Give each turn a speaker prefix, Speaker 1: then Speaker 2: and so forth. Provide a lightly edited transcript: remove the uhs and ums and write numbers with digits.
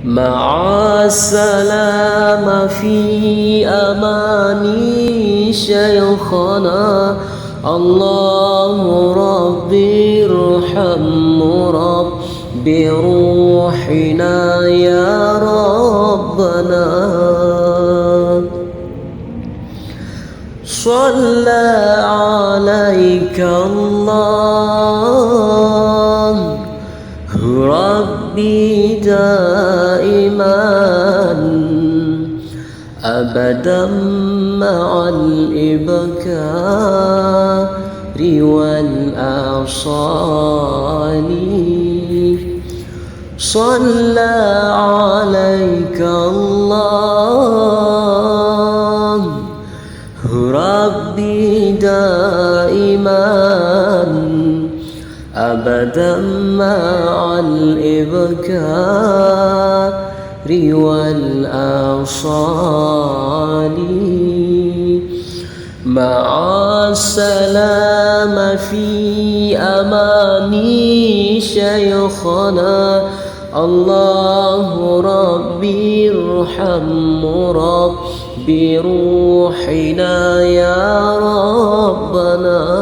Speaker 1: مع السلامة في أماني شيخنا. الله ربي ارحم ربي روحنا يا ربنا. صلى عليك الله ربي دائما أبدا مع الإبكار والأعصال. صلى عليك الله ربي دائما أبدا مع الإبكار والأعصال. مع السلامة في أماني شيخنا. الله ربي ارحم ربي روحنا يا ربنا.